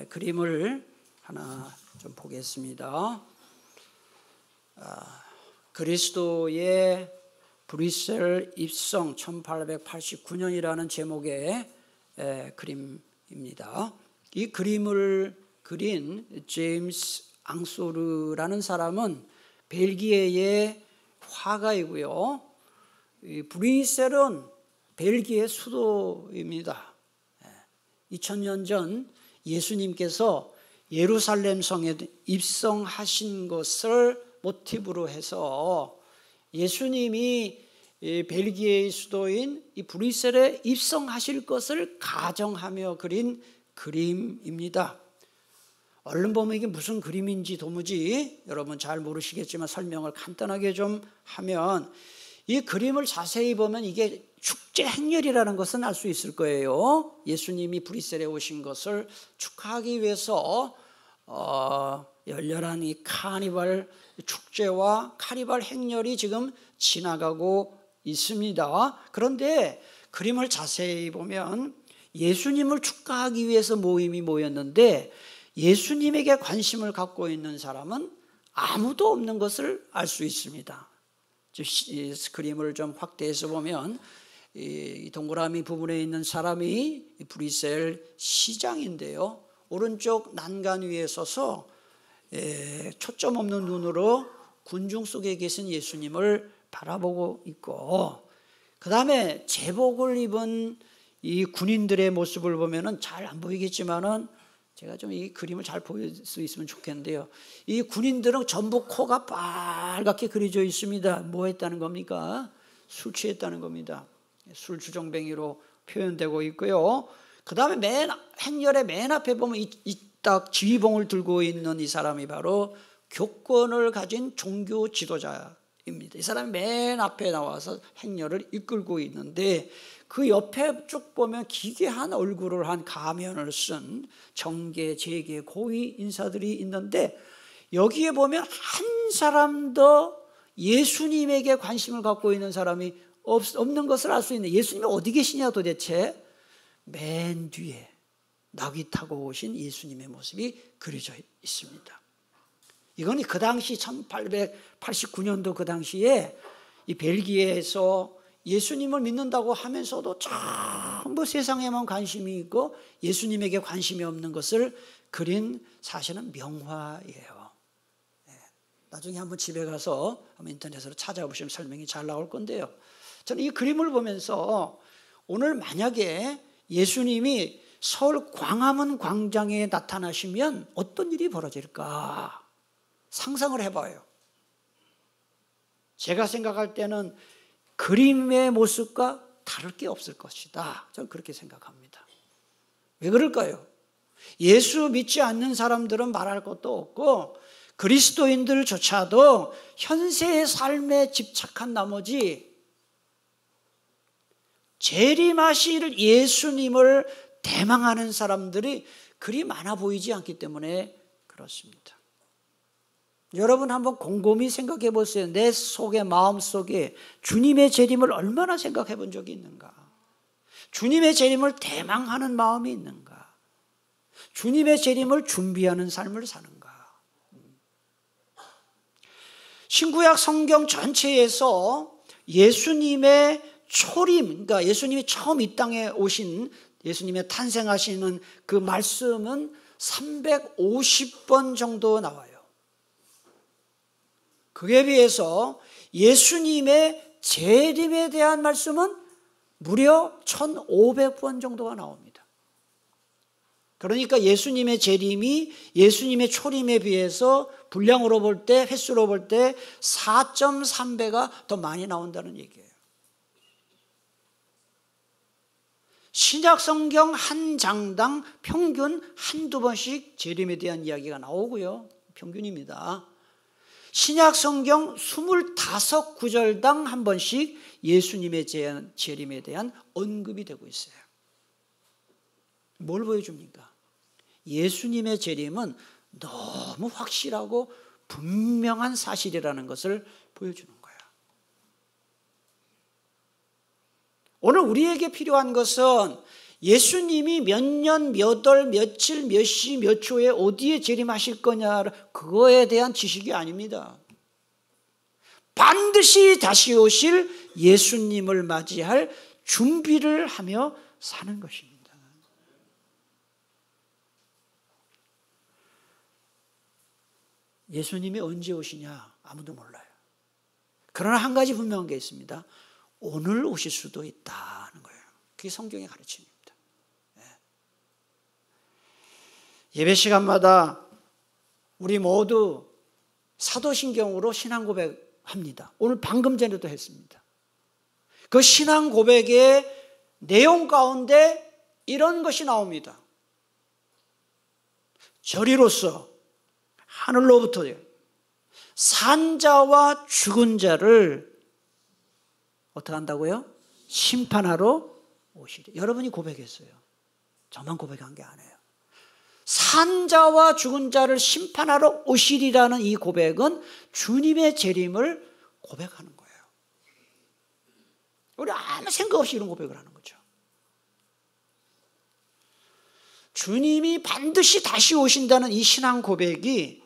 그림을 하나 좀 보겠습니다. 그리스도의 브뤼셀 입성 1889년이라는 제목의 그림입니다. 이 그림을 그린 제임스 앙소르라는 사람은 벨기에의 화가이고요. 이 브뤼셀은 벨기에 수도입니다. 2000년 전 예수님께서 예루살렘 성에 입성하신 것을 모티브로 해서 예수님이 벨기에의 수도인 이 브뤼셀에 입성하실 것을 가정하며 그린 그림입니다. 얼른 보면 이게 무슨 그림인지 도무지 여러분 잘 모르시겠지만 설명을 간단하게 좀 하면, 이 그림을 자세히 보면 이게 축제 행렬이라는 것은 알 수 있을 거예요. 예수님이 브뤼셀에 오신 것을 축하하기 위해서 열렬한 이 카니발 축제와 카니발 행렬이 지금 지나가고 있습니다. 그런데 그림을 자세히 보면 예수님을 축하하기 위해서 모임이 모였는데 예수님에게 관심을 갖고 있는 사람은 아무도 없는 것을 알 수 있습니다. 이 그림을 좀 확대해서 보면 이 동그라미 부분에 있는 사람이 브뤼셀 시장인데요. 오른쪽 난간 위에 서서 초점 없는 눈으로 군중 속에 계신 예수님을 바라보고 있고, 그 다음에 제복을 입은 이 군인들의 모습을 보면은 잘 안 보이겠지만은 제가 좀 이 그림을 잘 보일 수 있으면 좋겠는데요. 이 군인들은 전부 코가 빨갛게 그려져 있습니다. 뭐 했다는 겁니까? 술 취했다는 겁니다. 술 주정뱅이로 표현되고 있고요. 그 다음에 행렬의 맨 앞에 보면 딱 지휘봉을 들고 있는 이 사람이 바로 교권을 가진 종교 지도자입니다. 이 사람이 맨 앞에 나와서 행렬을 이끌고 있는데, 그 옆에 쭉 보면 기괴한 얼굴을 한 가면을 쓴 정계, 재계, 고위 인사들이 있는데, 여기에 보면 한 사람도 예수님에게 관심을 갖고 있는 사람이 없는 것을 알 수 있는, 예수님이 어디 계시냐 도대체? 맨 뒤에 나귀 타고 오신 예수님의 모습이 그려져 있습니다. 이건 그 당시 1889년도 그 당시에 이 벨기에에서 예수님을 믿는다고 하면서도 전부 세상에만 관심이 있고 예수님에게 관심이 없는 것을 그린 사실은 명화예요. 나중에 한번 집에 가서 한번 인터넷으로 찾아보시면 설명이 잘 나올 건데요. 저는 이 그림을 보면서 오늘 만약에 예수님이 서울 광화문 광장에 나타나시면 어떤 일이 벌어질까 상상을 해봐요. 제가 생각할 때는 그림의 모습과 다를 게 없을 것이다. 저는 그렇게 생각합니다. 왜 그럴까요? 예수 믿지 않는 사람들은 말할 것도 없고 그리스도인들조차도 현세의 삶에 집착한 나머지 재림하실 예수님을 대망하는 사람들이 그리 많아 보이지 않기 때문에 그렇습니다. 여러분 한번 곰곰이 생각해 보세요. 내 속에, 마음속에 주님의 재림을 얼마나 생각해 본 적이 있는가? 주님의 재림을 대망하는 마음이 있는가? 주님의 재림을 준비하는 삶을 사는가? 신구약 성경 전체에서 예수님의 초림, 그러니까 예수님이 처음 이 땅에 오신, 예수님의 탄생하시는 그 말씀은 350번 정도 나와요. 그에 비해서 예수님의 재림에 대한 말씀은 무려 1500번 정도가 나옵니다. 그러니까 예수님의 재림이 예수님의 초림에 비해서 분량으로 볼 때, 횟수로 볼 때 4.3배가 더 많이 나온다는 얘기예요. 신약 성경 한 장당 평균 한두 번씩 재림에 대한 이야기가 나오고요. 평균입니다. 신약 성경 25구절당 한 번씩 예수님의 재림에 대한 언급이 되고 있어요. 뭘 보여줍니까? 예수님의 재림은 너무 확실하고 분명한 사실이라는 것을 보여주는 거예요. 오늘 우리에게 필요한 것은 예수님이 몇 년, 몇 월, 며칠, 몇 시, 몇 초에 어디에 재림하실 거냐, 그거에 대한 지식이 아닙니다. 반드시 다시 오실 예수님을 맞이할 준비를 하며 사는 것입니다. 예수님이 언제 오시냐 아무도 몰라요. 그러나 한 가지 분명한 게 있습니다. 오늘 오실 수도 있다는 거예요. 그게 성경의 가르침입니다. 예배 시간마다 우리 모두 사도신경으로 신앙 고백합니다. 오늘 방금 전에도 했습니다. 그 신앙 고백의 내용 가운데 이런 것이 나옵니다. 저리로서 하늘로부터 산자와 죽은 자를 어떻게 한다고요? 심판하러 오시리. 여러분이 고백했어요. 저만 고백한 게 아니에요. 산자와 죽은 자를 심판하러 오시리라는 이 고백은 주님의 재림을 고백하는 거예요. 우리 아무 생각 없이 이런 고백을 하는 거죠. 주님이 반드시 다시 오신다는 이 신앙 고백이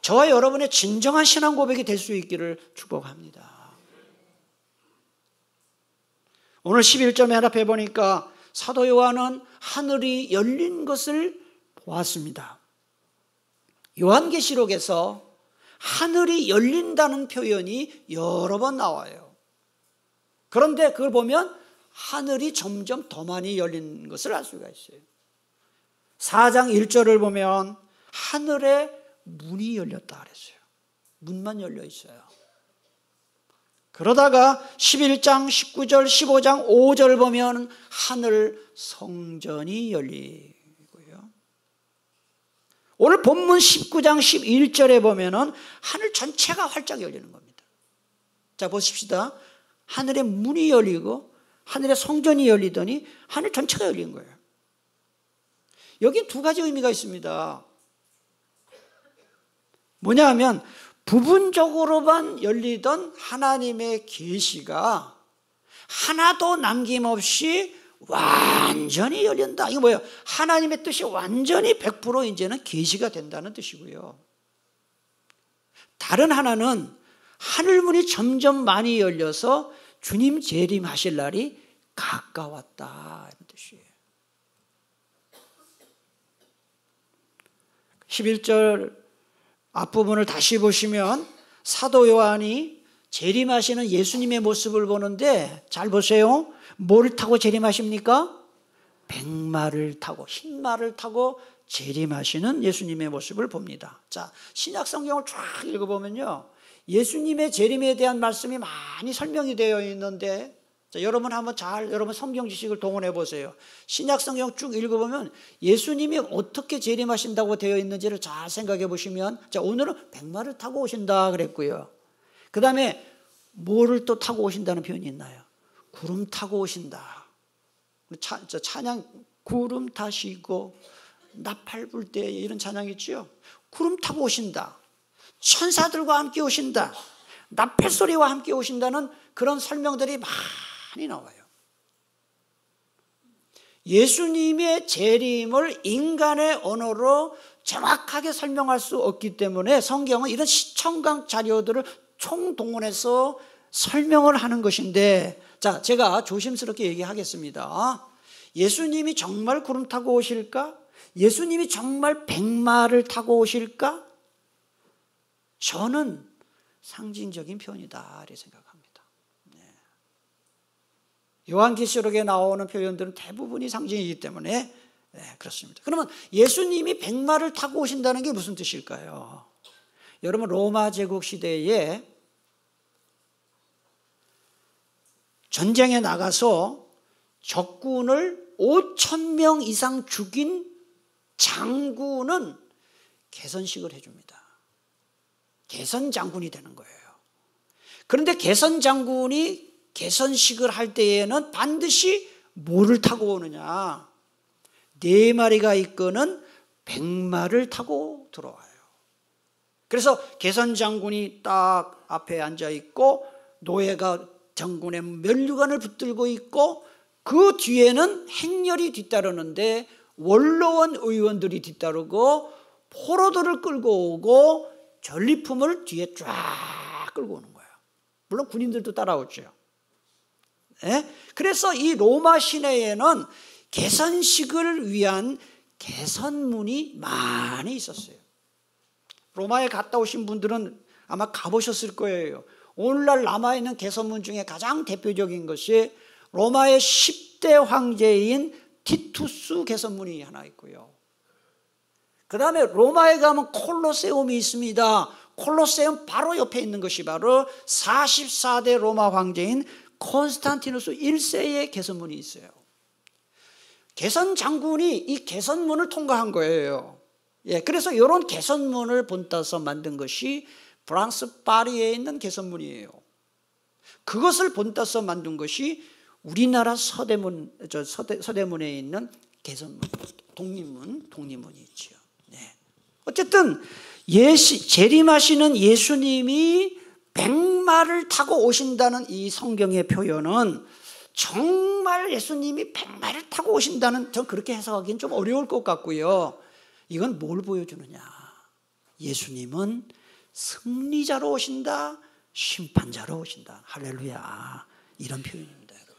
저와 여러분의 진정한 신앙 고백이 될 수 있기를 축복합니다. 오늘 11절 맨 앞에 보니까 사도 요한은 하늘이 열린 것을 보았습니다. 요한계시록에서 하늘이 열린다는 표현이 여러 번 나와요. 그런데 그걸 보면 하늘이 점점 더 많이 열린 것을 알 수가 있어요. 4장 1절을 보면 하늘에 문이 열렸다 그랬어요. 문만 열려 있어요. 그러다가 11장 19절 15장 5절 보면 하늘 성전이 열리고요. 오늘 본문 19장 11절에 보면 하늘 전체가 활짝 열리는 겁니다. 자 보십시다. 하늘에 문이 열리고 하늘에 성전이 열리더니 하늘 전체가 열린 거예요. 여기 두 가지 의미가 있습니다. 뭐냐 하면 부분적으로만 열리던 하나님의 계시가 하나도 남김없이 완전히 열린다. 이거 뭐예요? 하나님의 뜻이 완전히 100% 이제는 계시가 된다는 뜻이고요. 다른 하나는 하늘문이 점점 많이 열려서 주님 재림하실 날이 가까웠다 이런 뜻이에요. 11절 앞부분을 다시 보시면 사도 요한이 재림하시는 예수님의 모습을 보는데 잘 보세요. 뭘 타고 재림하십니까? 백마를 타고 흰마를 타고 재림하시는 예수님의 모습을 봅니다. 자, 신약 성경을 쫙 읽어보면요, 예수님의 재림에 대한 말씀이 많이 설명이 되어 있는데, 자, 여러분 한번 여러분 성경 지식을 동원해 보세요. 신약 성경 쭉 읽어보면 예수님이 어떻게 재림하신다고 되어 있는지를 잘 생각해 보시면, 자, 오늘은 백마를 타고 오신다 그랬고요. 그 다음에 뭐를 또 타고 오신다는 표현이 있나요? 구름 타고 오신다. 찬양 구름 타시고 나팔 불 때 이런 찬양 있죠. 구름 타고 오신다. 천사들과 함께 오신다. 나팔 소리와 함께 오신다는 그런 설명들이 많이 나와요. 예수님의 재림을 인간의 언어로 정확하게 설명할 수 없기 때문에 성경은 이런 시청각 자료들을 총동원해서 설명을 하는 것인데, 자, 제가 조심스럽게 얘기하겠습니다. 예수님이 정말 구름 타고 오실까? 예수님이 정말 백마를 타고 오실까? 저는 상징적인 표현이다 이렇게 생각합니다. 네. 요한계시록에 나오는 표현들은 대부분이 상징이기 때문에 그렇습니다. 그러면 예수님이 백마를 타고 오신다는 게 무슨 뜻일까요? 여러분, 로마 제국 시대에 전쟁에 나가서 적군을 5,000명 이상 죽인 장군은 개선식을 해줍니다. 개선 장군이 되는 거예요. 그런데 개선 장군이 개선식을 할 때에는 반드시 뭐를 타고 오느냐? 4마리가 이끄는 백마를 타고 들어와요. 그래서 개선 장군이 딱 앞에 앉아 있고 노예가 장군의 면류관을 붙들고 있고 그 뒤에는 행렬이 뒤따르는데 원로원 의원들이 뒤따르고 포로들을 끌고 오고 전리품을 뒤에 쫙 끌고 오는 거예요. 물론 군인들도 따라오죠. 네? 그래서 이 로마 시내에는 개선식을 위한 개선문이 많이 있었어요. 로마에 갔다 오신 분들은 아마 가보셨을 거예요. 오늘날 남아있는 개선문 중에 가장 대표적인 것이 로마의 10대 황제인 티투스 개선문이 하나 있고요. 그 다음에 로마에 가면 콜로세움이 있습니다. 콜로세움 바로 옆에 있는 것이 바로 44대 로마 황제인 콘스탄티누스 1세의 개선문이 있어요. 개선 장군이 이 개선문을 통과한 거예요. 예, 그래서 이런 개선문을 본따서 만든 것이 프랑스 파리에 있는 개선문이에요. 그것을 본따서 만든 것이 우리나라 서대문에 있는 개선문, 독립문이 있죠. 네. 어쨌든 재림하시는 예수님이 백마를 타고 오신다는 이 성경의 표현은 정말 예수님이 백마를 타고 오신다는, 전 그렇게 해석하기는 좀 어려울 것 같고요. 이건 뭘 보여주느냐? 예수님은 승리자로 오신다, 심판자로 오신다. 할렐루야. 이런 표현입니다, 여러분.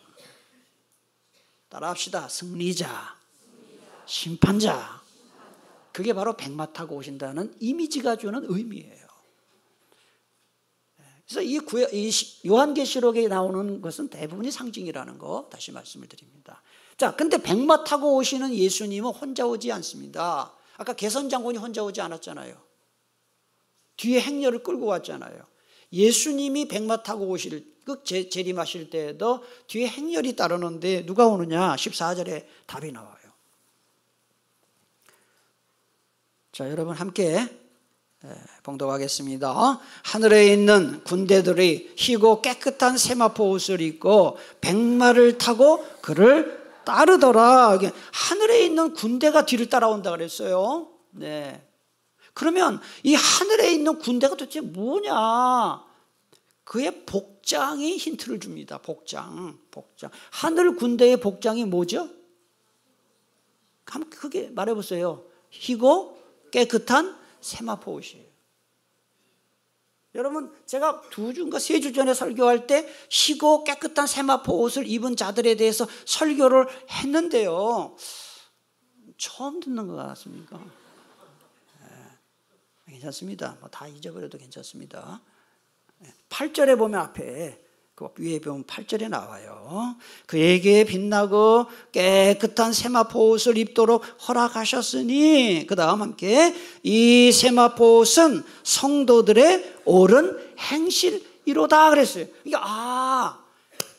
따라합시다. 승리자, 심판자. 그게 바로 백마 타고 오신다는 이미지가 주는 의미예요. 그래서 이 요한계시록에 나오는 것은 대부분이 상징이라는 거 다시 말씀을 드립니다. 자, 근데 백마 타고 오시는 예수님은 혼자 오지 않습니다. 아까 개선장군이 혼자 오지 않았잖아요. 뒤에 행렬을 끌고 왔잖아요. 예수님이 백마 타고 재림하실 때에도 뒤에 행렬이 따르는데 누가 오느냐? 14절에 답이 나와요. 자, 여러분 함께 봉독하겠습니다. 하늘에 있는 군대들이 희고 깨끗한 세마포 옷을 입고 백마를 타고 그를 따르더라. 하늘에 있는 군대가 뒤를 따라온다 그랬어요. 네. 그러면 이 하늘에 있는 군대가 도대체 뭐냐? 그의 복장이 힌트를 줍니다. 복장. 하늘 군대의 복장이 뭐죠? 한번 크게 말해보세요. 희고 깨끗한 세마포 옷이에요. 여러분, 제가 2주인가 3주 전에 설교할 때 희고 깨끗한 세마포 옷을 입은 자들에 대해서 설교를 했는데요. 처음 듣는 것 같습니까? 네, 괜찮습니다. 다 잊어버려도 괜찮습니다. 8절에 보면 앞에 그 위에 보면 8절에 나와요. 그에게 빛나고 깨끗한 세마포 옷을 입도록 허락하셨으니, 그 다음 함께 이 세마포 옷은 성도들의 옳은 행실이로다 그랬어요. 그러니까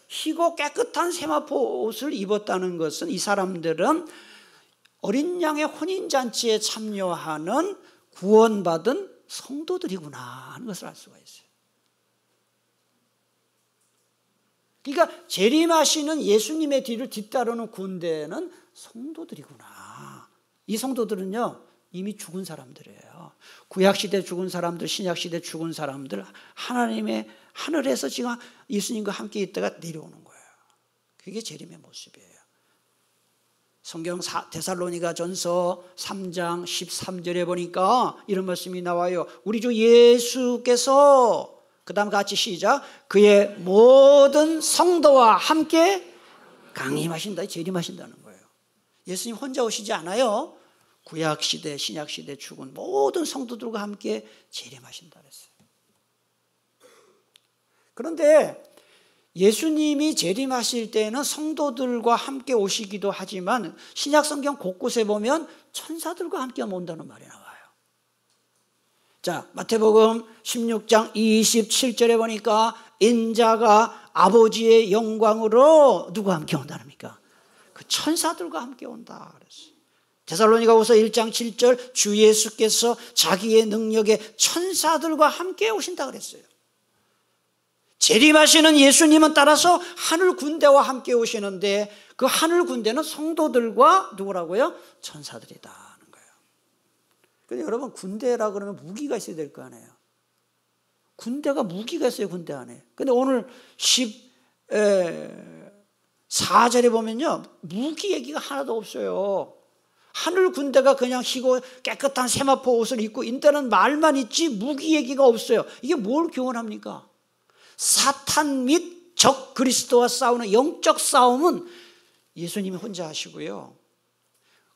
희고 깨끗한 세마포 옷을 입었다는 것은 이 사람들은 어린 양의 혼인잔치에 참여하는 구원받은 성도들이구나 하는 것을 알 수가 있어요. 그러니까 재림하시는 예수님의 뒤를 뒤따르는 군대는 성도들이구나. 이 성도들은요 이미 죽은 사람들이에요. 구약시대 죽은 사람들, 신약시대 죽은 사람들, 하나님의 하늘에서 지금 예수님과 함께 있다가 내려오는 거예요. 그게 재림의 모습이에요. 성경 데살로니가 전서 3장 13절에 보니까 이런 말씀이 나와요. 우리 주 예수께서, 그 다음 같이 시작, 그의 모든 성도와 함께 강림하신다, 재림하신다는 거예요. 예수님 혼자 오시지 않아요. 구약시대, 신약시대 죽은 모든 성도들과 함께 재림하신다 그랬어요. 그런데 예수님이 재림하실 때는 성도들과 함께 오시기도 하지만 신약성경 곳곳에 보면 천사들과 함께 온다는 말이 나와요. 자, 마태복음 16장 27절에 보니까 인자가 아버지의 영광으로 누구와 함께 온다랍니까? 그 천사들과 함께 온다 그랬어요. 데살로니가후서 1장 7절 주 예수께서 자기의 능력에 천사들과 함께 오신다 그랬어요. 재림하시는 예수님은 따라서 하늘 군대와 함께 오시는데 그 하늘 군대는 성도들과 누구라고요? 천사들이다 하는 거예요. 근데 여러분, 군대라 그러면 무기가 있어야 될 거 아니에요. 군대가 무기가 있어요, 군대 안에. 근데 오늘 4절에 보면요, 무기 얘기가 하나도 없어요. 하늘 군대가 그냥 희고 깨끗한 세마포 옷을 입고 인다는 말만 있지 무기 얘기가 없어요. 이게 뭘 교훈합니까? 사탄 및 적 그리스도와 싸우는 영적 싸움은 예수님이 혼자 하시고요,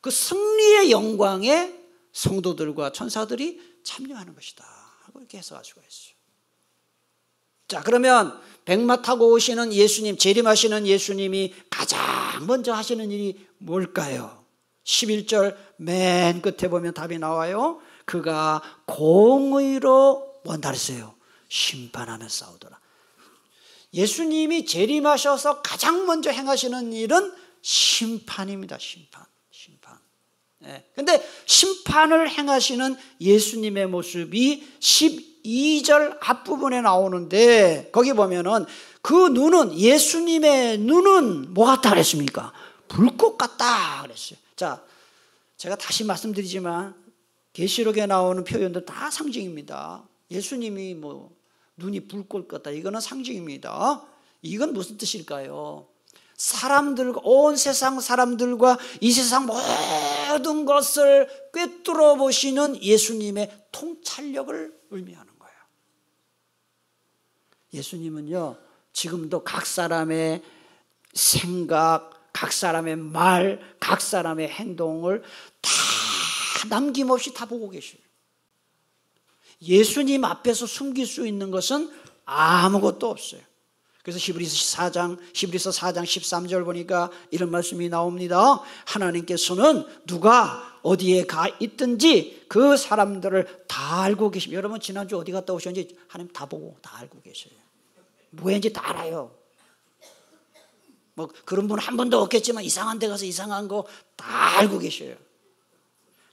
그 승리의 영광에 성도들과 천사들이 참여하는 것이다 하고 이렇게 해석할 수가 있어요. 자, 그러면 백마 타고 오시는 예수님, 재림하시는 예수님이 가장 먼저 하시는 일이 뭘까요? 11절 맨 끝에 보면 답이 나와요. 그가 공의로 뭔다 그랬어요? 심판하며 싸우더라. 예수님이 재림하셔서 가장 먼저 행하시는 일은 심판입니다. 심판. 그런데 심판을 행하시는 예수님의 모습이 12절 앞부분에 나오는데, 거기 보면은 그 눈은, 예수님의 눈은 뭐 같다 그랬습니까? 불꽃 같다 그랬어요. 자, 제가 다시 말씀드리지만 계시록에 나오는 표현들 다 상징입니다. 예수님이 뭐 눈이 불꽃 같다, 이거는 상징입니다. 이건 무슨 뜻일까요? 사람들, 온 세상 사람들과 이 세상 모든 것을 꿰뚫어 보시는 예수님의 통찰력을 의미하는 거예요. 예수님은요, 지금도 각 사람의 생각, 각 사람의 말, 각 사람의 행동을 다 남김없이 다 보고 계셔요. 예수님 앞에서 숨길 수 있는 것은 아무것도 없어요. 그래서 히브리서 4장 13절 보니까 이런 말씀이 나옵니다. 하나님께서는 누가 어디에 가 있든지 그 사람들을 다 알고 계십니다. 여러분 지난주 어디 갔다 오셨는지 하나님 다 보고 다 알고 계셔요. 뭐인지 다 알아요. 뭐 그런 분 한 번도 없겠지만 이상한 데 가서 이상한 거 다 알고 계셔요.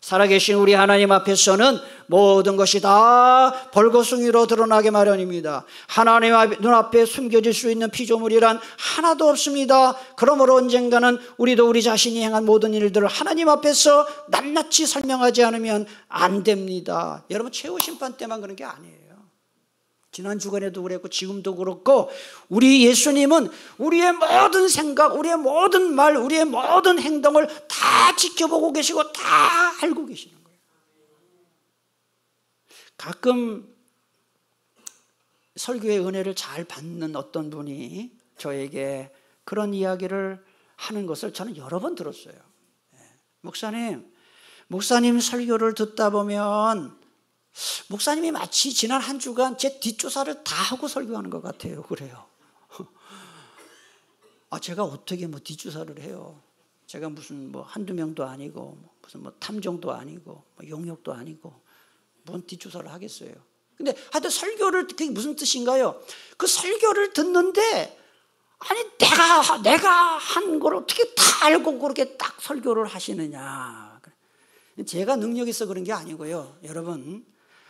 살아계신 우리 하나님 앞에서는 모든 것이 다 벌거숭이로 드러나게 마련입니다. 하나님 눈앞에 숨겨질 수 있는 피조물이란 하나도 없습니다. 그러므로 언젠가는 우리도 우리 자신이 행한 모든 일들을 하나님 앞에서 낱낱이 설명하지 않으면 안 됩니다. 여러분 최후 심판 때만 그런 게 아니에요. 지난 주간에도 그랬고 지금도 그렇고, 우리 예수님은 우리의 모든 생각, 우리의 모든 말, 우리의 모든 행동을 다 지켜보고 계시고 다 알고 계시는 거예요. 가끔 설교의 은혜를 잘 받는 어떤 분이 저에게 그런 이야기를 하는 것을 저는 여러 번 들었어요. 목사님 설교를 듣다 보면 목사님이 마치 지난 한 주간 제 뒷조사를 다 하고 설교하는 것 같아요. 그래요. 제가 어떻게 뭐 뒷조사를 해요? 제가 무슨 뭐 한두 명도 아니고 무슨 뭐 탐정도 아니고 뭐 용역도 아니고 뭔 뒷조사를 하겠어요. 근데 하여튼 설교를, 그게 무슨 뜻인가요? 그 설교를 듣는데 아니 내가 한 걸 어떻게 다 알고 그렇게 딱 설교를 하시느냐. 제가 능력 있어 그런 게 아니고요. 여러분,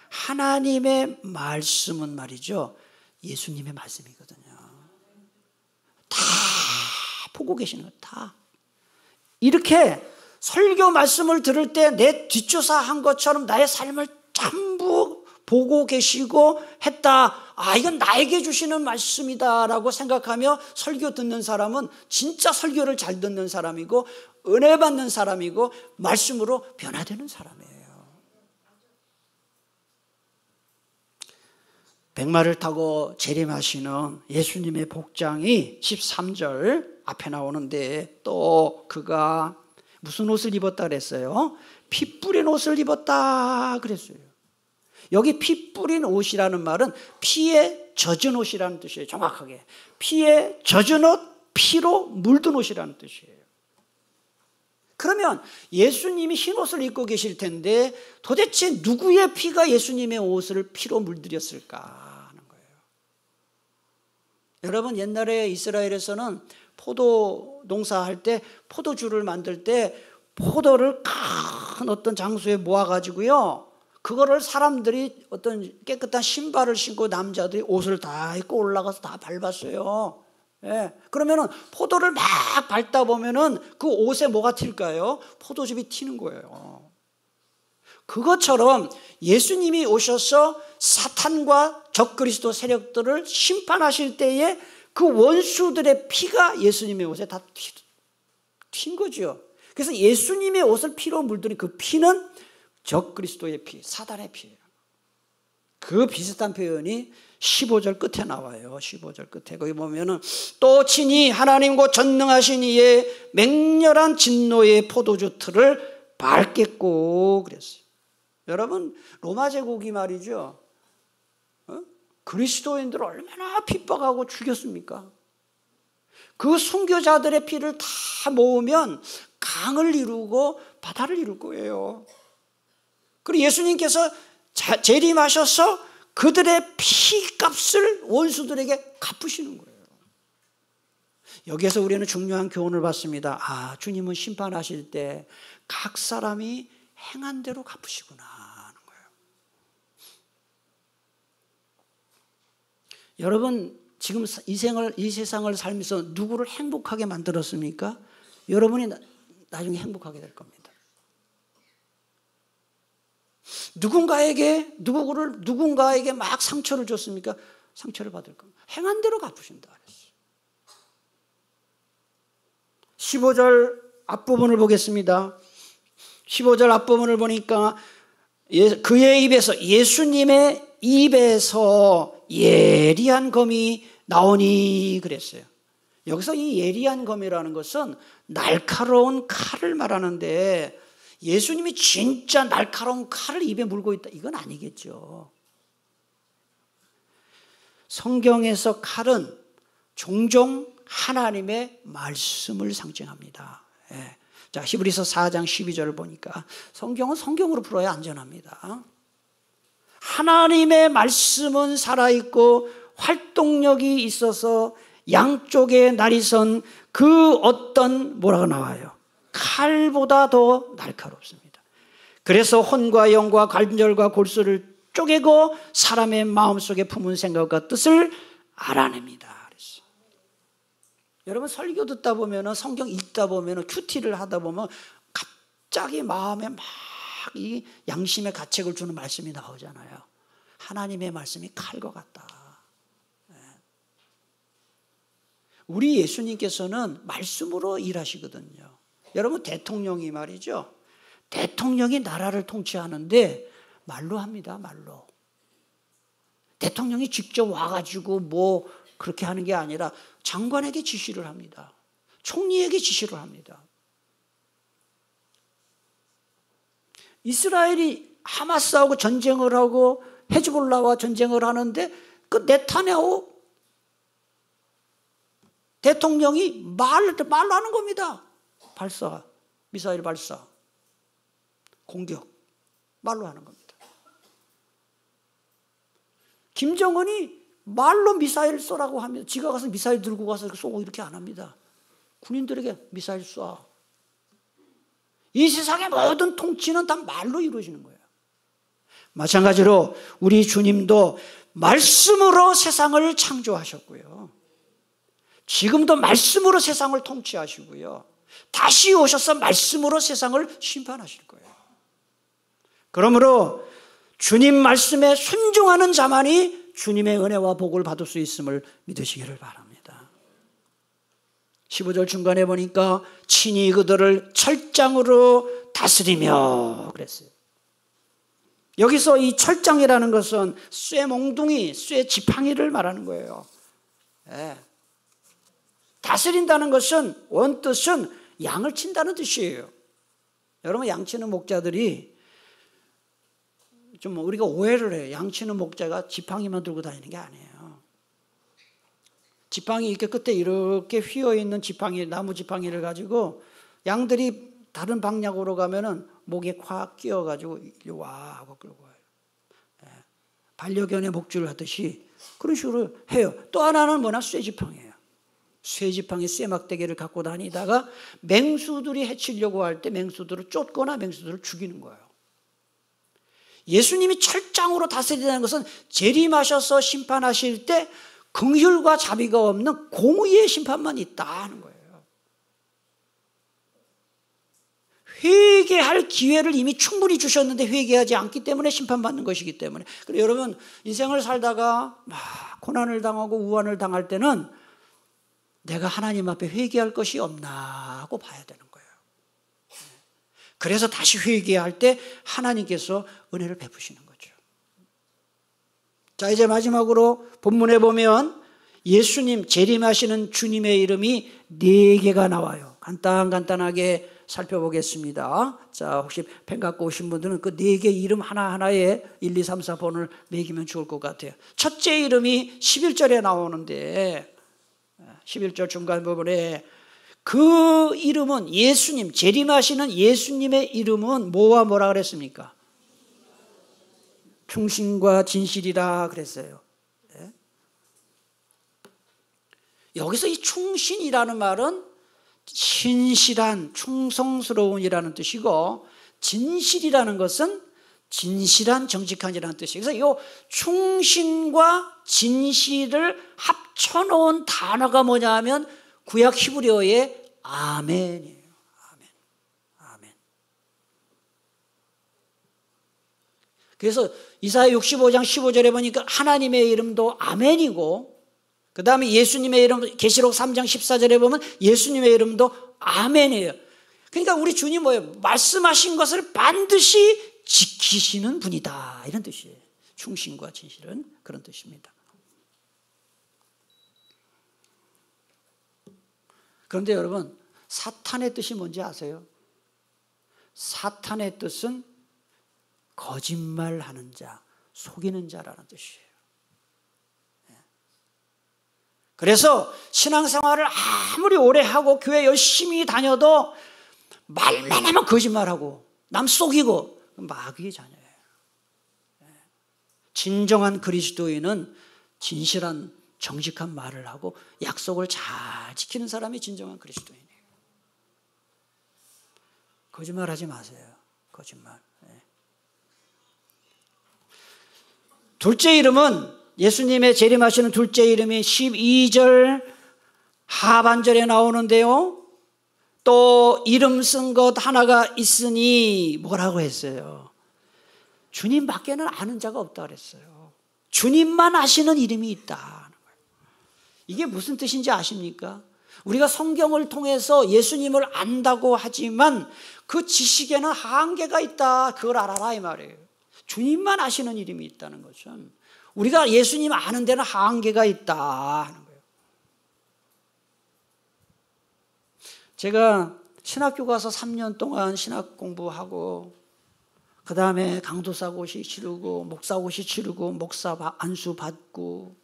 하나님의 말씀은 말이죠, 예수님의 말씀이거든요. 다 보고 계시는 거예요. 다. 이렇게 설교 말씀을 들을 때 내 뒷조사한 것처럼 나의 삶을 전부 보고 계시고 했다. 이건 나에게 주시는 말씀이다라고 생각하며 설교 듣는 사람은 진짜 설교를 잘 듣는 사람이고 은혜 받는 사람이고 말씀으로 변화되는 사람이에요. 백마를 타고 재림하시는 예수님의 복장이 13절 앞에 나오는데, 또 그가 무슨 옷을 입었다 그랬어요? 피 뿌린 옷을 입었다 그랬어요. 여기 피 뿌린 옷이라는 말은 피에 젖은 옷이라는 뜻이에요. 정확하게 피에 젖은 옷, 피로 물든 옷이라는 뜻이에요. 그러면 예수님이 흰 옷을 입고 계실 텐데 도대체 누구의 피가 예수님의 옷을 피로 물들였을까 하는 거예요. 여러분, 옛날에 이스라엘에서는 포도 농사할 때, 포도주를 만들 때 포도를 큰 어떤 장소에 모아가지고요, 그거를 사람들이 어떤 깨끗한 신발을 신고 남자들이 옷을 다 입고 올라가서 다 밟았어요. 그러면은 포도를 막 밟다 보면은 그 옷에 뭐가 튈까요? 포도즙이 튀는 거예요. 그것처럼 예수님이 오셔서 사탄과 적그리스도 세력들을 심판하실 때에 그 원수들의 피가 예수님의 옷에 다 튄 거죠. 그래서 예수님의 옷을 피로 물들인 그 피는 적그리스도의 피, 사단의 피예요. 그 비슷한 표현이 15절 끝에 나와요. 15절 끝에 거기 보면은 또 친히 하나님과 전능하신 이의 맹렬한 진노의 포도주 틀을 밟겠고 그랬어요. 여러분 로마 제국이 말이죠. 그리스도인들을 얼마나 핍박하고 죽였습니까? 그 순교자들의 피를 다 모으면 강을 이루고 바다를 이룰 거예요. 그리고 예수님께서 재림하셔서 그들의 피값을 원수들에게 갚으시는 거예요. 여기에서 우리는 중요한 교훈을 받습니다. 아, 주님은 심판하실 때 각 사람이 행한 대로 갚으시구나 하는 거예요. 여러분 지금 이 세상을 살면서 누구를 행복하게 만들었습니까? 여러분이 나중에 행복하게 될 겁니다. 누군가에게 막 상처를 줬습니까? 상처를 받을 겁니다. 행한 대로 갚으신다 그랬어요. 15절 앞부분을 보겠습니다. 15절 앞부분을 보니까 그의 입에서 예수님의 입에서 예리한 검이 나오니 그랬어요. 여기서 이 예리한 검이라는 것은 날카로운 칼을 말하는데 예수님이 진짜 날카로운 칼을 입에 물고 있다 이건 아니겠죠. 성경에서 칼은 종종 하나님의 말씀을 상징합니다. 예. 자, 히브리서 4장 12절을 보니까 성경은 성경으로 풀어야 안전합니다. 하나님의 말씀은 살아있고 활동력이 있어서 양쪽에 날이 선 그 어떤 뭐라고 나와요? 칼보다 더 날카롭습니다. 그래서 혼과 영과 관절과 골수를 쪼개고 사람의 마음속에 품은 생각과 뜻을 알아냅니다. 그랬어요. 여러분 설교 듣다 보면 성경 읽다 보면 큐티를 하다 보면 갑자기 마음에 막 이 양심의 가책을 주는 말씀이 나오잖아요. 하나님의 말씀이 칼과 같다. 우리 예수님께서는 말씀으로 일하시거든요. 여러분 대통령이 말이죠. 대통령이 나라를 통치하는데 말로 합니다. 말로. 대통령이 직접 와가지고 뭐 그렇게 하는 게 아니라 장관에게 지시를 합니다. 총리에게 지시를 합니다. 이스라엘이 하마스하고 전쟁을 하고 헤즈볼라와 전쟁을 하는데 그 네타냐후 대통령이 말로 하는 겁니다. 발사, 미사일 발사, 공격 말로 하는 겁니다. 김정은이 말로 미사일 쏘라고 하면 지가 가서 미사일 들고 가서 쏘고 이렇게 안 합니다. 군인들에게 미사일 쏴. 이 세상의 모든 통치는 다 말로 이루어지는 거예요. 마찬가지로 우리 주님도 말씀으로 세상을 창조하셨고요. 지금도 말씀으로 세상을 통치하시고요. 다시 오셔서 말씀으로 세상을 심판하실 거예요. 그러므로 주님 말씀에 순종하는 자만이 주님의 은혜와 복을 받을 수 있음을 믿으시기를 바랍니다. 15절 중간에 보니까 친히 그들을 철장으로 다스리며 그랬어요. 여기서 이 철장이라는 것은 쇠몽둥이, 쇠지팡이를 말하는 거예요. 네. 다스린다는 것은 원뜻은 양을 친다는 뜻이에요. 여러분 양치는 목자들이 좀 우리가 오해를 해요. 양치는 목자가 지팡이만 들고 다니는 게 아니에요. 지팡이 이렇게 끝에 이렇게 휘어있는 지팡이, 나무 지팡이를 가지고 양들이 다른 방향으로 가면은 목에 콱 끼어가지고 와 하고 끌고 와요. 반려견의 목줄을 하듯이 그런 식으로 해요. 또 하나는 뭐냐? 쇠지팡이에요. 쇠지팡이 쇠막대기를 갖고 다니다가 맹수들이 해치려고 할 때 맹수들을 쫓거나 맹수들을 죽이는 거예요. 예수님이 철장으로 다스리는 것은 재림하셔서 심판하실 때 긍휼과 자비가 없는 공의의 심판만 있다 하는 거예요. 회개할 기회를 이미 충분히 주셨는데 회개하지 않기 때문에 심판받는 것이기 때문에. 그래서 여러분 인생을 살다가 막 고난을 당하고 우환을 당할 때는 내가 하나님 앞에 회개할 것이 없나 하고 봐야 되는 거예요. 그래서 다시 회개할 때 하나님께서 은혜를 베푸시는 거죠. 자, 이제 마지막으로 본문에 보면 예수님 재림하시는 주님의 이름이 4개가 나와요. 간단하게 살펴보겠습니다. 자, 혹시 펜 갖고 오신 분들은 그 4개 이름 하나하나에 1, 2, 3, 4번을 매기면 좋을 것 같아요. 첫째 이름이 11절에 나오는데 11절 중간 부분에 그 이름은 예수님, 재림하시는 예수님의 이름은 뭐와 뭐라 그랬습니까? 충신과 진실이라 그랬어요. 네? 여기서 이 충신이라는 말은 신실한, 충성스러운이라는 뜻이고, 진실이라는 것은 진실한, 정직한이라는 뜻이에요. 그래서 이 충신과 진실을 합쳐놓은 단어가 뭐냐 하면 구약 히브리어의 아멘이에요. 아멘. 그래서 이사야 65장 15절에 보니까 하나님의 이름도 아멘이고, 그 다음에 예수님의 이름, 계시록 3장 14절에 보면 예수님의 이름도 아멘이에요. 그러니까 우리 주님 뭐예요? 말씀하신 것을 반드시 지키시는 분이다, 이런 뜻이에요. 충신과 진실은 그런 뜻입니다. 그런데 여러분, 사탄의 뜻이 뭔지 아세요? 사탄의 뜻은 거짓말하는 자, 속이는 자라는 뜻이에요. 그래서 신앙생활을 아무리 오래 하고 교회 열심히 다녀도 말만 하면 거짓말하고 남 속이고 마귀의 자녀예요. 진정한 그리스도인은 진실한 정직한 말을 하고 약속을 잘 지키는 사람이 진정한 그리스도인이에요. 거짓말하지 마세요. 거짓말. 둘째 이름은, 예수님의 재림하시는 둘째 이름이 12절 하반절에 나오는데요, 또 이름 쓴 것 하나가 있으니 뭐라고 했어요? 주님밖에는 아는 자가 없다 그랬어요. 주님만 아시는 이름이 있다. 이게 무슨 뜻인지 아십니까? 우리가 성경을 통해서 예수님을 안다고 하지만 그 지식에는 한계가 있다, 그걸 알아라 이 말이에요. 주님만 아시는 이름이 있다는 것은 우리가 예수님 아는 데는 한계가 있다 하는 거예요. 제가 신학교 가서 3년 동안 신학 공부하고, 그 다음에 강도사고시 치르고, 목사고시 치르고, 목사 안수 받고,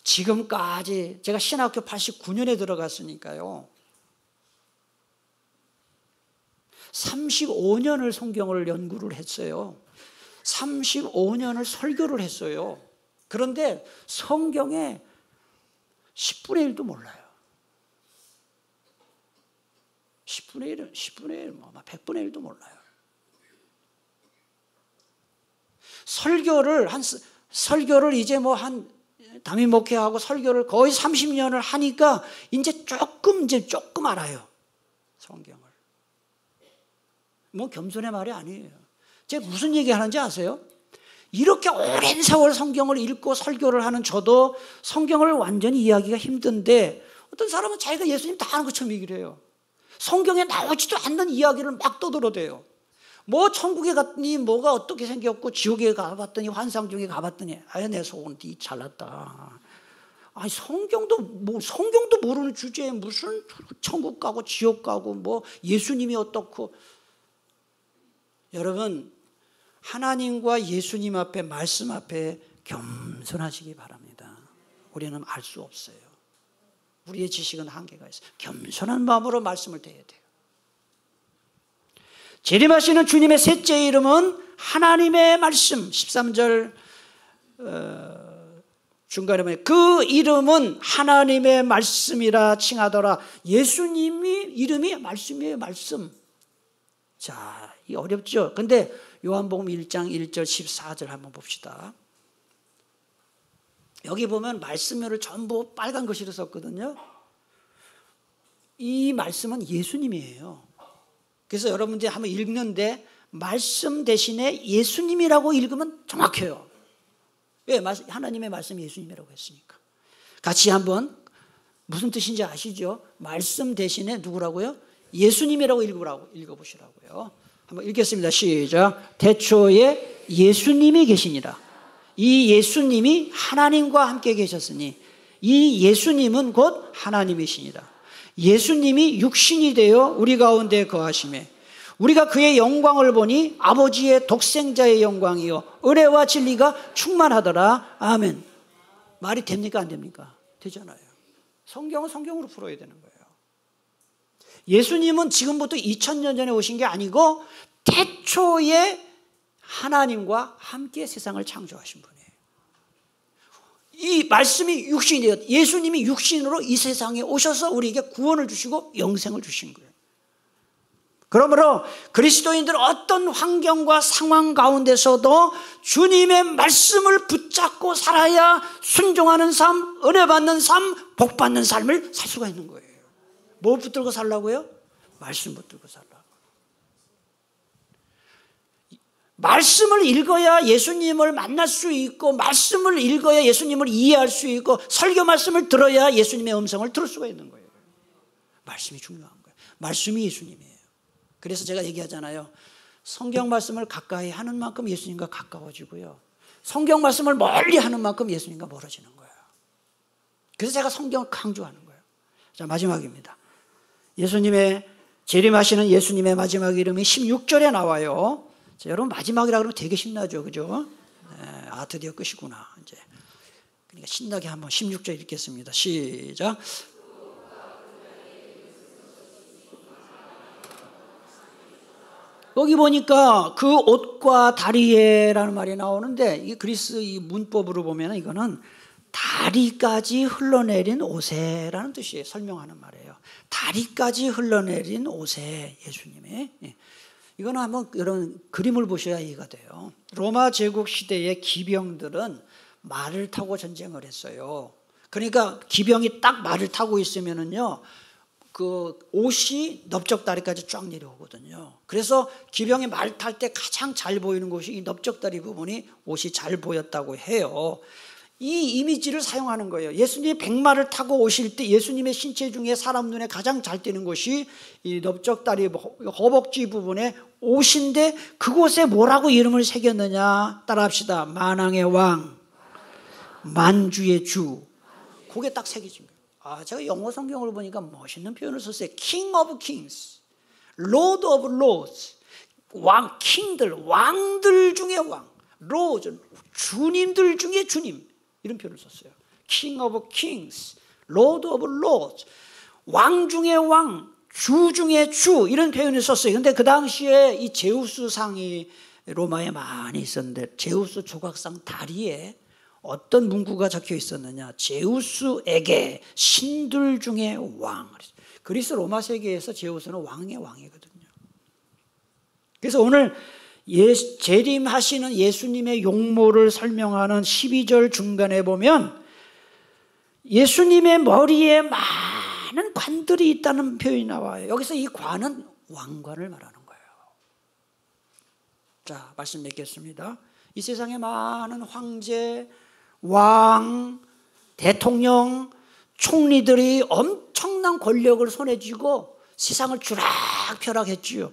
지금까지 제가 신학교 89년에 들어갔으니까요, 35년을 성경을 연구를 했어요. 35년을 설교를 했어요. 그런데 성경의 10분의 1도 몰라요. 10분의 1, 100분의 1도 몰라요. 설교를 이제 담임 목회하고 설교를 거의 30년을 하니까 이제 조금 알아요. 성경을. 뭐 겸손의 말이 아니에요. 제가 무슨 얘기 하는지 아세요? 이렇게 오랜 세월 성경을 읽고 설교를 하는 저도 성경을 완전히 이해하기가 힘든데, 어떤 사람은 자기가 예수님 다 아는 것처럼 얘기를 해요. 성경에 나오지도 않는 이야기를 막 떠들어대요. 뭐 천국에 갔더니 뭐가 어떻게 생겼고, 지옥에 가봤더니 환상 중에 가봤더니, 아유 내 속은 니 잘났다. 아니 성경도 모르는 주제에 무슨 천국 가고 지옥 가고 뭐 예수님이 어떻고. 여러분, 하나님과 예수님 앞에, 말씀 앞에 겸손하시기 바랍니다. 우리는 알 수 없어요. 우리의 지식은 한계가 있어요. 겸손한 마음으로 말씀을 대해야 돼요. 재림하시는 주님의 셋째 이름은 하나님의 말씀. 13절 중간에 보면 그 이름은 하나님의 말씀이라 칭하더라. 예수님이 이름이 말씀이에요. 말씀. 자, 이 어렵죠? 근데 요한복음 1장 1절 14절 한번 봅시다. 여기 보면 말씀을 전부 빨간 글씨로 썼거든요. 이 말씀은 예수님이에요. 그래서 여러분들이 한번 읽는데 말씀 대신에 예수님이라고 읽으면 정확해요. 왜? 하나님의 말씀이 예수님이라고 했으니까. 같이 한번 무슨 뜻인지 아시죠? 말씀 대신에 누구라고요? 예수님이라고 읽어보시라고요. 한번 읽겠습니다. 시작. 태초에 예수님이 계시니라. 이 예수님이 하나님과 함께 계셨으니 이 예수님은 곧 하나님이시니라. 예수님이 육신이 되어 우리 가운데 거하시매 우리가 그의 영광을 보니 아버지의 독생자의 영광이요 은혜와 진리가 충만하더라. 아멘. 말이 됩니까 안 됩니까? 되잖아요. 성경은 성경으로 풀어야 되는 거예요. 예수님은 지금부터 2000년 전에 오신 게 아니고 태초에 하나님과 함께 세상을 창조하신 분이에요. 이 말씀이 육신이 되었, 예수님이 육신으로 이 세상에 오셔서 우리에게 구원을 주시고 영생을 주신 거예요. 그러므로 그리스도인들은 어떤 환경과 상황 가운데서도 주님의 말씀을 붙잡고 살아야 순종하는 삶, 은혜 받는 삶, 복 받는 삶을 살 수가 있는 거예요. 뭘 붙들고 살라고요? 말씀 붙들고 살라고. 말씀을 읽어야 예수님을 만날 수 있고 말씀을 읽어야 예수님을 이해할 수 있고 설교 말씀을 들어야 예수님의 음성을 들을 수가 있는 거예요. 말씀이 중요한 거예요. 말씀이 예수님이에요. 그래서 제가 얘기하잖아요. 성경 말씀을 가까이 하는 만큼 예수님과 가까워지고요. 성경 말씀을 멀리 하는 만큼 예수님과 멀어지는 거예요. 그래서 제가 성경을 강조하는 거예요. 자, 마지막입니다. 예수님의 재림하시는 예수님의 마지막 이름이 16절에 나와요. 자, 여러분 마지막이라 그러면 되게 신나죠, 그죠? 네, 아 드디어 끝이구나 이제. 그러니까 신나게 한번 16절 읽겠습니다. 시작. 여기 보니까 그 옷과 다리에라는 말이 나오는데 이 그리스 이 문법으로 보면 이거는 다리까지 흘러내린 옷에라는 뜻이에요. 설명하는 말이에요. 다리까지 흘러내린 옷에 예수님의. 이거는 한번 이런 그림을 보셔야 이해가 돼요. 로마 제국 시대의 기병들은 말을 타고 전쟁을 했어요. 그러니까 기병이 딱 말을 타고 있으면은요, 그 옷이 넓적다리까지 쫙 내려오거든요. 그래서 기병이 말 탈 때 가장 잘 보이는 곳이 이 넓적다리 부분이 옷이 잘 보였다고 해요. 이 이미지를 사용하는 거예요. 예수님이 백마를 타고 오실 때 예수님의 신체 중에 사람 눈에 가장 잘 띄는 곳이 이 넓적다리 허벅지 부분에 옷인데 그곳에 뭐라고 이름을 새겼느냐? 따라합시다. 만왕의 왕, 만주의 주. 그게 딱 새겨진 거예요. 아, 제가 영어 성경을 보니까 멋있는 표현을 썼어요. King of Kings, Lord of Lords. 왕, 킹들, 왕들 중에 왕, Lord, 주님들 중에 주님. 이런 표현을 썼어요. King of Kings, Lord of Lords. 왕 중에 왕, 주 중에 주. 이런 표현을 썼어요. 근데 그 당시에 이 제우스 상이 로마에 많이 있었는데 제우스 조각상 다리에 어떤 문구가 적혀 있었느냐? 제우스에게 신들 중에 왕. 그리스 로마 세계에서 제우스는 왕의 왕이거든요. 그래서 오늘 재림하시는 예수님의 용모를 설명하는 12절 중간에 보면 예수님의 머리에 많은 관들이 있다는 표현이 나와요. 여기서 이 관은 왕관을 말하는 거예요. 자, 말씀 맺겠습니다. 이 세상에 많은 황제, 왕, 대통령, 총리들이 엄청난 권력을 손에 쥐고 세상을 쥐락펴락했지요.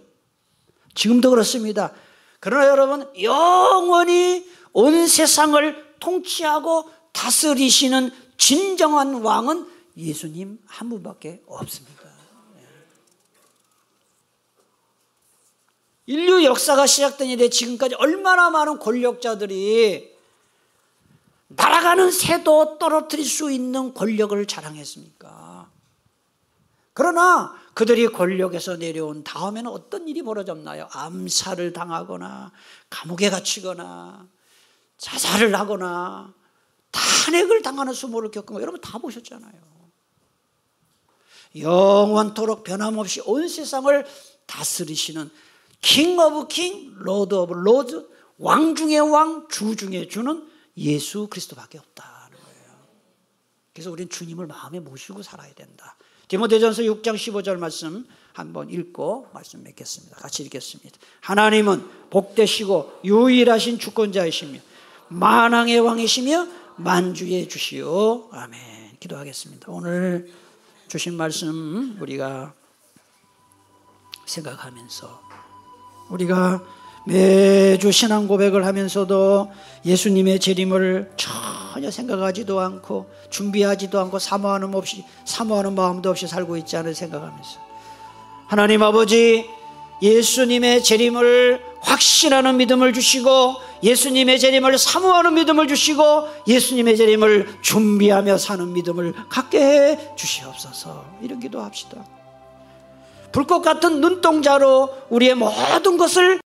지금도 그렇습니다. 그러나 여러분, 영원히 온 세상을 통치하고 다스리시는 진정한 왕은 예수님 한 분밖에 없습니다. 인류 역사가 시작된 이래 지금까지 얼마나 많은 권력자들이 날아가는 새도 떨어뜨릴 수 있는 권력을 자랑했습니까? 그러나 그들이 권력에서 내려온 다음에는 어떤 일이 벌어졌나요? 암살을 당하거나 감옥에 갇히거나 자살을 하거나 탄핵을 당하는 수모를 겪은 거 여러분 다 보셨잖아요. 영원토록 변함없이 온 세상을 다스리시는 킹 오브 킹, 로드 오브 로드, 왕 중의 왕, 주 중의 주는 예수 그리스도밖에 없다는 거예요. 그래서 우리는 주님을 마음에 모시고 살아야 된다. 디모데전서 6장 15절 말씀 한번 읽고 말씀 맺겠습니다. 같이 읽겠습니다. 하나님은 복되시고 유일하신 주권자이시며 만왕의 왕이시며 만주의 주시오. 아멘. 기도하겠습니다. 오늘 주신 말씀 우리가 생각하면서 우리가 매주 신앙 고백을 하면서도 예수님의 재림을 전혀 생각하지도 않고 준비하지도 않고 사모하는 마음도 없이 살고 있지 않을 생각하면서 하나님 아버지 예수님의 재림을 확신하는 믿음을 주시고 예수님의 재림을 사모하는 믿음을 주시고 예수님의 재림을 준비하며 사는 믿음을 갖게 해 주시옵소서. 이런 기도합시다. 불꽃 같은 눈동자로 우리의 모든 것을